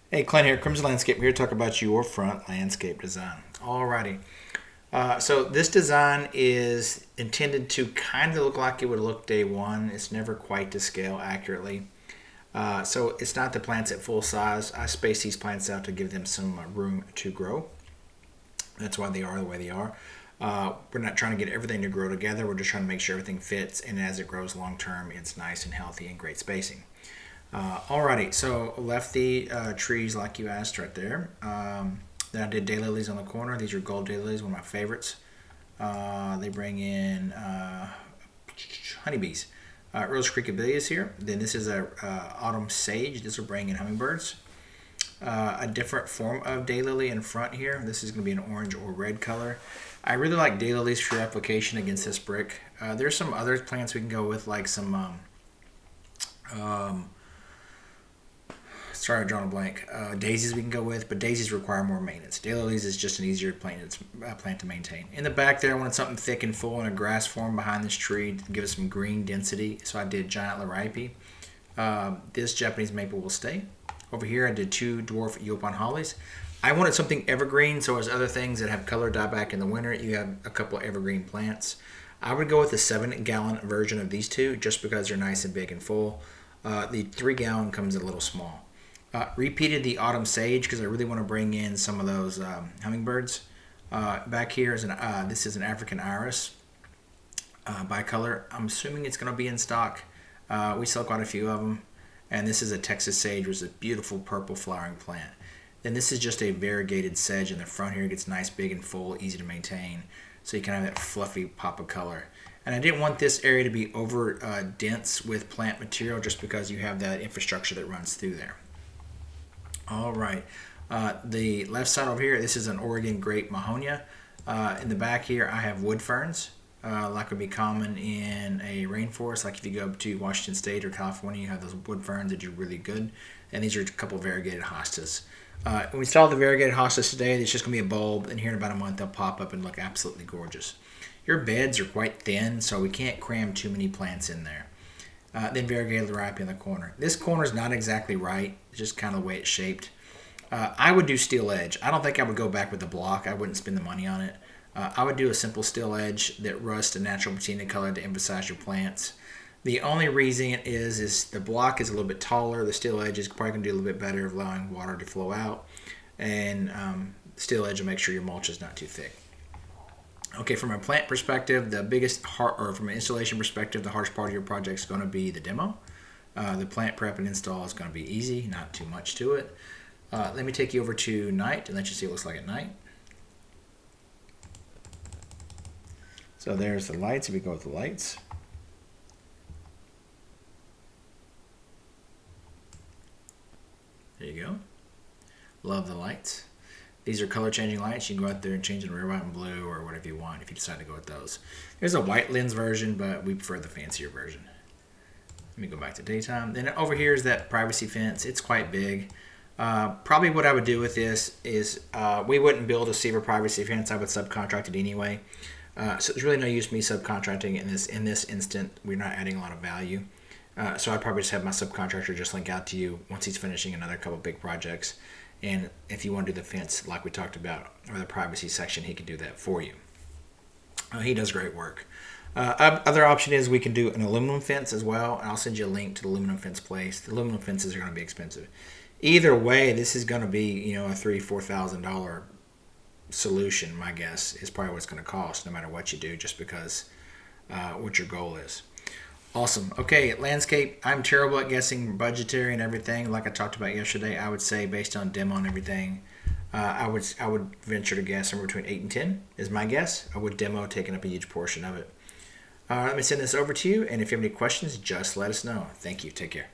Hey, Clint here, Crimson Landscape. I'm here to talk about your front landscape design. Alrighty. So this design is intended to kind of look like it would look day one. It's never quite to scale accurately. So it's not the plants at full size. I space these plants out to give them some room to grow. That's why they are the way they are. We're not trying to get everything to grow together. We're just trying to make sure everything fits, and as it grows long term, it's nice and healthy and great spacing. Alrighty, so left the trees like you asked right there. Then I did daylilies on the corner. These are gold daylilies, one of my favorites. They bring in honeybees. Rose creekabilias here. Then this is a autumn sage. This will bring in hummingbirds. A different form of daylily in front here. This is going to be an orange or red color. I really like daylilies for your application against this brick. There's some other plants we can go with, like some um, sorry, I drawn a blank. Daisies we can go with, but daisies require more maintenance. Daylilies is just an easier plant to maintain. In the back there, I wanted something thick and full in a grass form behind this tree to give it some green density, so I did giant liripe. This Japanese maple will stay. Over here, I did two dwarf Yopon hollies. I wanted something evergreen, so as other things that have color die back in the winter, you have a couple of evergreen plants. I would go with the 7-gallon version of these two, just because they're nice and big and full. The 3-gallon comes a little small. Repeated the autumn sage because I really want to bring in some of those hummingbirds. Back here is this is an African iris bicolor. I'm assuming it's going to be in stock. We sell quite a few of them. And this is a Texas sage, which is a beautiful purple flowering plant. Then this is just a variegated sedge in the front here. It gets nice, big, and full, easy to maintain. So you can have that fluffy pop of color. And I didn't want this area to be over dense with plant material just because you have that infrastructure that runs through there. All right. The left side over here, this is an Oregon grape mahonia. In the back here, I have wood ferns, like would be common in a rainforest. Like if you go to Washington State or California, you have those wood ferns that do really good. And these are a couple of variegated hostas. When we install the variegated hostas today, it's just going to be a bulb, and here in about a month, they'll pop up and look absolutely gorgeous. Your beds are quite thin, so we can't cram too many plants in there. Then variegated liripe in the corner. This corner is not exactly right. It's just kind of the way it's shaped. I would do steel edge. I don't think I would go back with the block. I wouldn't spend the money on it. I would do a simple steel edge that rusts a natural patina color to emphasize your plants. The only reason is the block is a little bit taller. The steel edge is probably going to do a little bit better of allowing water to flow out. And steel edge will make sure your mulch is not too thick. Okay, from a plant perspective, from an installation perspective, the hardest part of your project is going to be the demo. The plant prep and install is going to be easy, not too much to it. Let me take you over to night and let you see what it looks like at night. So there's the lights. If we go with the lights. There you go. Love the lights. These are color changing lights. You can go out there and change them to red, white, and blue or whatever you want if you decide to go with those. There's a white lens version, but we prefer the fancier version. Let me go back to daytime. Then over here is that privacy fence. It's quite big. Probably what I would do with this is we wouldn't build a cedar privacy fence. I would subcontract it anyway. So there's really no use me subcontracting in this instant. We're not adding a lot of value. So I'd probably just have my subcontractor just link out to you once he's finishing another couple big projects. And if you want to do the fence like we talked about, or the privacy section, he can do that for you. He does great work. Other option is we can do an aluminum fence as well. And I'll send you a link to the aluminum fence place. The aluminum fences are going to be expensive. Either way, this is going to be a $3,000-$4,000 solution. My guess is probably what it's going to cost, no matter what you do, just because what your goal is. Awesome. Okay, landscape. I'm terrible at guessing budgetary and everything. Like I talked about yesterday, I would say based on demo and everything, I would venture to guess somewhere between 8 and 10 is my guess. I would demo taking up a huge portion of it. Let me send this over to you, and if you have any questions, just let us know. Thank you. Take care.